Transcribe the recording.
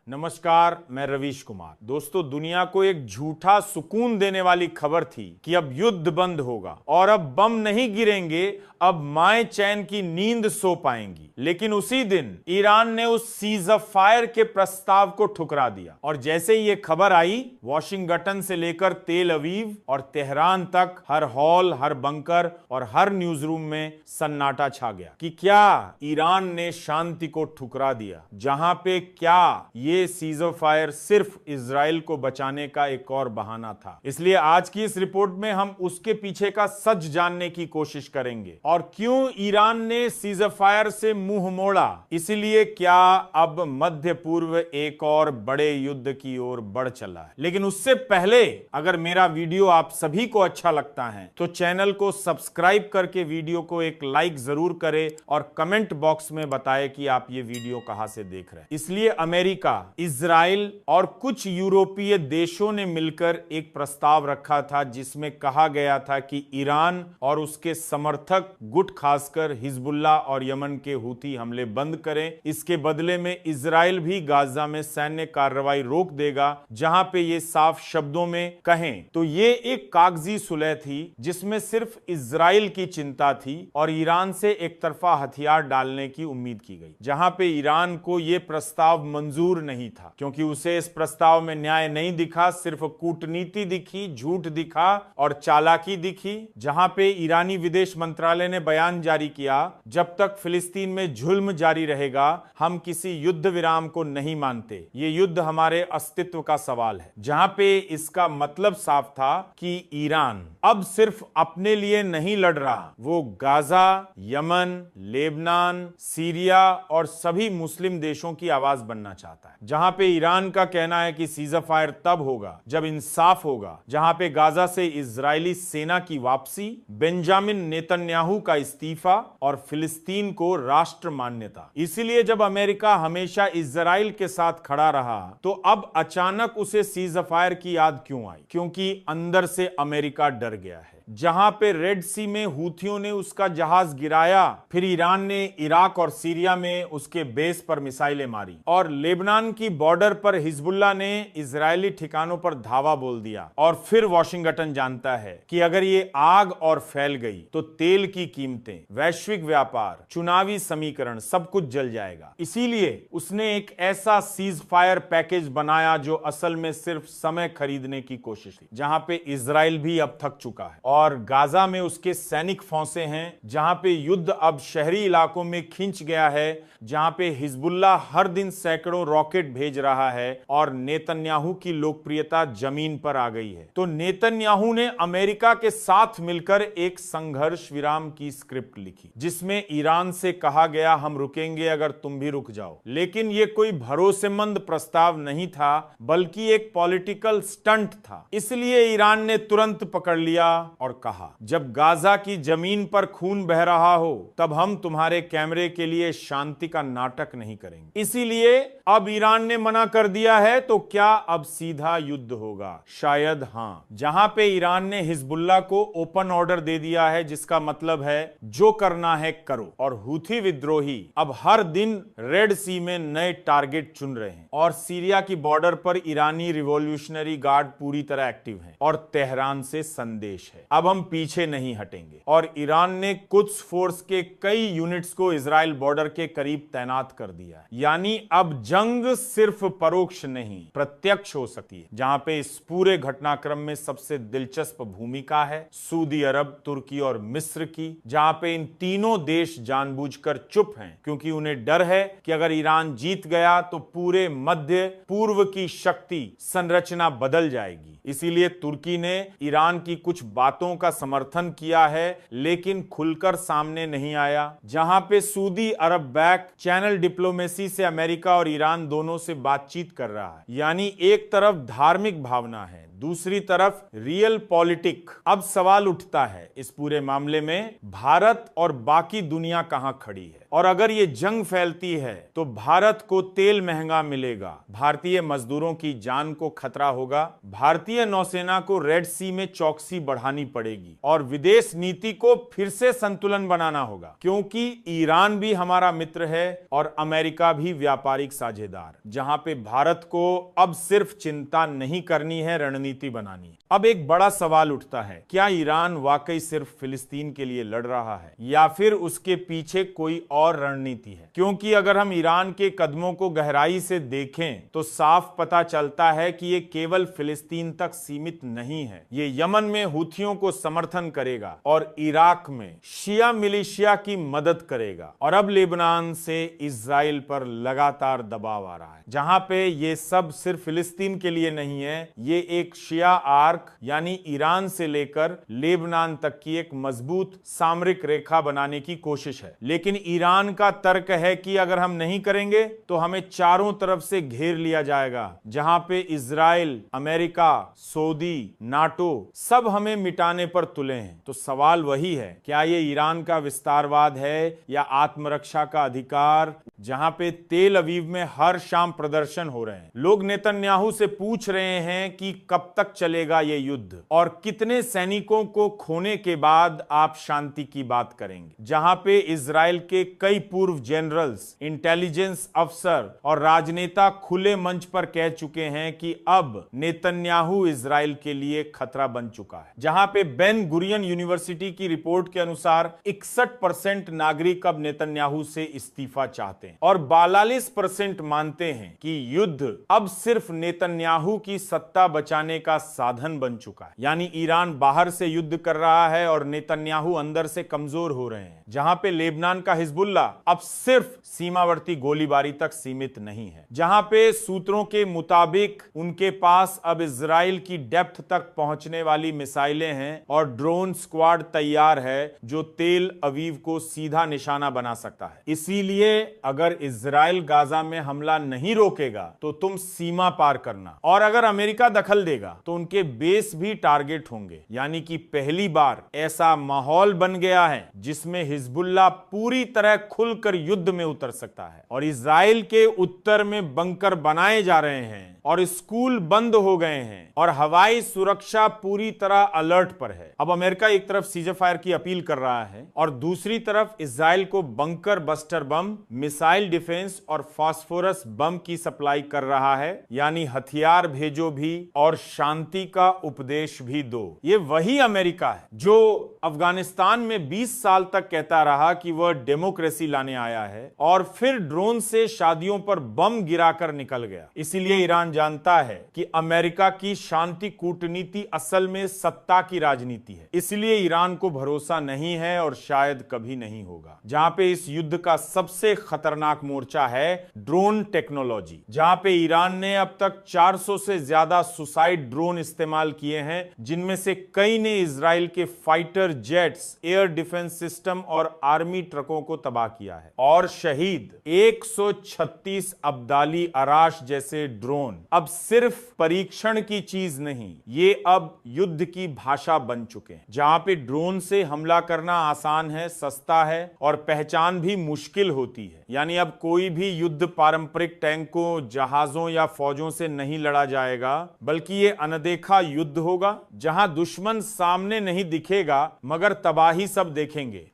नमस्कार, मैं रवीश कुमार। दोस्तों, दुनिया को एक झूठा सुकून देने वाली खबर थी कि अब युद्ध बंद होगा और अब बम नहीं गिरेंगे, अब माएं चैन की नींद सो पाएंगी। लेकिन उसी दिन ईरान ने उस सीज फायर के प्रस्ताव को ठुकरा दिया और जैसे ही ये खबर आई, वॉशिंगटन से लेकर तेल अवीव और तेहरान तक हर हॉल, हर बंकर और हर न्यूज रूम में सन्नाटा छा गया कि क्या ईरान ने शांति को ठुकरा दिया, जहां पे क्या ये सीजर फायर सिर्फ इजराइल को बचाने का एक और बहाना था। इसलिए आज की इस रिपोर्ट में हम उसके पीछे का सच जानने की कोशिश करेंगे और क्यों ईरान ने सीजर फायर से मुंह मोड़ा। इसलिए क्या अब मध्य पूर्व एक और बड़े युद्ध की ओर बढ़ चला है। लेकिन उससे पहले अगर मेरा वीडियो आप सभी को अच्छा लगता है तो चैनल को सब्सक्राइब करके वीडियो को एक लाइक जरूर करें और कमेंट बॉक्स में बताएं कि आप ये वीडियो कहां से देख रहे हैं। इसलिए अमेरिका, इजराइल और कुछ यूरोपीय देशों ने मिलकर एक प्रस्ताव रखा था जिसमें कहा गया था कि ईरान और उसके समर्थक गुट खासकर हिजबुल्लाह और यमन के हूथी हमले बंद करें। इसके बदले में इजराइल भी गाजा में सैन्य कार्रवाई रोक देगा। जहां पे ये साफ शब्दों में कहें तो ये एक कागजी सुलह थी जिसमें सिर्फ इजराइल की चिंता थी और ईरान से एक तरफा हथियार डालने की उम्मीद की गई। जहां पे ईरान को यह प्रस्ताव मंजूर नहीं था क्योंकि उसे इस प्रस्ताव में न्याय नहीं दिखा, सिर्फ कूटनीति दिखी, झूठ दिखा और चालाकी दिखी। जहां पे ईरानी विदेश मंत्रालय ने बयान जारी किया, जब तक फिलिस्तीन में जुल्म जारी रहेगा हम किसी युद्ध विराम को नहीं मानते, ये युद्ध हमारे अस्तित्व का सवाल है। जहां पे इसका मतलब साफ था कि ईरान अब सिर्फ अपने लिए नहीं लड़ रहा, वो गाजा, यमन, लेबनान, सीरिया और सभी मुस्लिम देशों की आवाज बनना चाहता है। जहां पे ईरान का कहना है कि सीजर फायर तब होगा जब इंसाफ होगा, जहां पे गाजा से इजरायली सेना की वापसी, बेंजामिन नेतन्याहू का इस्तीफा और फिलिस्तीन को राष्ट्र मान्यता। इसीलिए जब अमेरिका हमेशा इजराइल के साथ खड़ा रहा तो अब अचानक उसे सीजर फायर की याद क्यों आई? क्योंकि अंदर से अमेरिका डर गया है। जहां पे रेड सी में हूथियों ने उसका जहाज गिराया, फिर ईरान ने इराक और सीरिया में उसके बेस पर मिसाइलें मारी और लेबनान की बॉर्डर पर हिजबुल्लाह ने इजरायली ठिकानों पर धावा बोल दिया। और फिर वॉशिंगटन जानता है कि अगर ये आग और फैल गई तो तेल की कीमतें, वैश्विक व्यापार, चुनावी समीकरण सब कुछ जल जाएगा। इसीलिए उसने एक ऐसा सीज फायर पैकेज बनाया जो असल में सिर्फ समय खरीदने की कोशिश थी। जहां पे इजराइल भी अब थक चुका है और गाजा में उसके सैनिक फंसे हैं, जहां पे युद्ध अब शहरी इलाकों में खिंच गया है, जहां पे हिजबुल्लाह हर दिन सैकड़ों रॉकेट भेज रहा है और नेतन्याहू की लोकप्रियता जमीन पर आ गई है। तो नेतन्याहू ने अमेरिका के साथ मिलकर एक संघर्ष विराम की स्क्रिप्ट लिखी जिसमें ईरान से कहा गया हम रुकेंगे अगर तुम भी रुक जाओ। लेकिन यह कोई भरोसेमंद प्रस्ताव नहीं था बल्कि एक पॉलिटिकल स्टंट था। इसलिए ईरान ने तुरंत पकड़ लिया और कहा, जब गाजा की जमीन पर खून बह रहा हो तब हम तुम्हारे कैमरे के लिए शांति का नाटक नहीं करेंगे। इसीलिए अब ईरान ने मना कर दिया है तो क्या अब सीधा युद्ध होगा? शायद हां। जहां पे ईरान ने हिजबुल्लाह को ओपन ऑर्डर दे दिया है जिसका मतलब है जो करना है करो, और हूथी विद्रोही अब हर दिन रेड सी में नए टारगेट चुन रहे हैं और सीरिया की बॉर्डर पर ईरानी रिवॉल्यूशनरी गार्ड पूरी तरह एक्टिव हैं और तेहरान से संदेश है अब हम पीछे नहीं हटेंगे। और ईरान ने कुद्स फोर्स के कई यूनिट्स को इजराइल बॉर्डर के करीब तैनात कर दिया है। यानी अब जंग सिर्फ परोक्ष नहीं प्रत्यक्ष हो सकती है। जहां पे इस पूरे घटनाक्रम में सबसे दिलचस्प भूमिका है सऊदी अरब, तुर्की और मिस्र की, जहां पे इन तीनों देश जानबूझकर चुप हैं क्योंकि उन्हें डर है कि अगर ईरान जीत गया तो पूरे मध्य पूर्व की शक्ति संरचना बदल जाएगी। इसीलिए तुर्की ने ईरान की कुछ बातों का समर्थन किया है लेकिन खुलकर सामने नहीं आया। जहां पे सऊदी अरब बैक चैनल डिप्लोमेसी से अमेरिका और ईरान दोनों से बातचीत कर रहा है। यानी एक तरफ धार्मिक भावना है, दूसरी तरफ रियल पॉलिटिक। अब सवाल उठता है इस पूरे मामले में भारत और बाकी दुनिया कहां खड़ी है, और अगर ये जंग फैलती है तो भारत को तेल महंगा मिलेगा, भारतीय मजदूरों की जान को खतरा होगा, भारतीय नौसेना को रेड सी में चौकसी बढ़ानी पड़ेगी और विदेश नीति को फिर से संतुलन बनाना होगा, क्योंकि ईरान भी हमारा मित्र है और अमेरिका भी व्यापारिक साझेदार, जहां पे भारत को अब सिर्फ चिंता नहीं करनी है, रणनीति बनानी है। अब एक बड़ा सवाल उठता है, क्या ईरान वाकई सिर्फ फिलिस्तीन के लिए लड़ रहा है या फिर उसके पीछे कोई और रणनीति है? क्योंकि अगर हम ईरान के कदमों को गहराई से देखें तो साफ पता चलता है कि ये केवल फिलिस्तीन तक सीमित नहीं है। ये यमन में हुथियों को समर्थन करेगा और इराक में शिया मिलिशिया की मदद करेगा, और अब लेबनान से इजराइल पर लगातार दबाव आ रहा है, जहां पे ये सब सिर्फ फिलिस्तीन के लिए नहीं है, ये एक शिया आर्क यानी ईरान से लेकर लेबनान तक की एक मजबूत सामरिक रेखा बनाने की कोशिश है। लेकिन ईरान का तर्क है कि अगर हम नहीं करेंगे तो हमें चारों तरफ से घेर लिया जाएगा, जहां पे इजराइल, अमेरिका, सऊदी, नाटो सब हमें मिटाने पर तुले हैं। तो सवाल वही है, क्या ये ईरान का विस्तारवाद है या आत्मरक्षा का अधिकार? जहां पे तेल अवीव में हर शाम प्रदर्शन हो रहे हैं, लोग नेतन्याहू से पूछ रहे हैं कि कब तक चलेगा ये युद्ध और कितने सैनिकों को खोने के बाद आप शांति की बात करेंगे। जहां पे इजराइल के कई पूर्व जनरल्स, इंटेलिजेंस अफसर और राजनेता खुले मंच पर कह चुके हैं कि अब नेतन्याहू इजराइल के लिए खतरा बन चुका है। जहां पे बेन गुरियन यूनिवर्सिटी की रिपोर्ट के अनुसार 61% नागरिक अब नेतन्याहू से इस्तीफा चाहते हैं और 42% मानते हैं कि युद्ध अब सिर्फ नेतन्याहू की सत्ता बचाने का साधन बन चुका है। यानी ईरान बाहर से युद्ध कर रहा है और नेतन्याहू अंदर से कमजोर हो रहे हैं। जहां पे लेबनान का हिजबुल्ला अब सिर्फ सीमावर्ती गोलीबारी तक सीमित नहीं है, जहां पे सूत्रों के मुताबिक उनके पास अब इजराइल की डेप्थ तक पहुंचने वाली मिसाइलें हैं और ड्रोन स्क्वाड तैयार है जो तेल अवीव को सीधा निशाना बना सकता है। इसीलिए अगर इजराइल गाजा में हमला नहीं रोकेगा तो तुम सीमा पार करना, और अगर अमेरिका दखल देगा तो उनके बेस भी टारगेट होंगे। यानी कि पहली बार ऐसा माहौल बन गया है जिसमें हिजबुल्ला पूरी तरह खुलकर युद्ध में उतर सकता है, और इजराइल के उत्तर में बंकर बनाए जा रहे हैं और स्कूल बंद हो गए हैं और हवाई सुरक्षा पूरी तरह अलर्ट पर है। अब अमेरिका एक तरफ सीज फायर की अपील कर रहा है और दूसरी तरफ इजराइल को bunker buster bomb, missile defence और फास्फोरस बम की सप्लाई कर रहा है। यानी हथियार भेजो भी और शांति का उपदेश भी दो। ये वही अमेरिका है जो अफगानिस्तान में 20 साल तक कहता रहा कि वह डेमोक्रेसी लाने आया है और फिर ड्रोन से शादियों पर बम गिराकर निकल गया। इसीलिए ईरान जानता है कि अमेरिका की शांति कूटनीति असल में सत्ता की राजनीति है। इसलिए ईरान को भरोसा नहीं है और शायद कभी नहीं होगा। जहां पे इस युद्ध का सबसे खतरनाक मोर्चा है ड्रोन टेक्नोलॉजी, जहां पे ईरान ने अब तक 400 से ज्यादा सुसाइड ड्रोन इस्तेमाल किए हैं, जिनमें से कई ने इजराइल के fighter jets, air defence system और आर्मी ट्रकों को तबाह किया है। और शहीद 136 अब्दाली अराश जैसे ड्रोन अब सिर्फ परीक्षण की चीज नहीं, ये अब युद्ध की भाषा बन चुके हैं। जहां पे ड्रोन से हमला करना आसान है, सस्ता है और पहचान भी मुश्किल होती है। यानी अब कोई भी युद्ध पारंपरिक टैंकों, जहाजों या फौजों से नहीं लड़ा जाएगा, बल्कि ये अनदेखा युद्ध होगा जहां दुश्मन सामने नहीं दिखेगा मगर तबाही सब देखेंगे।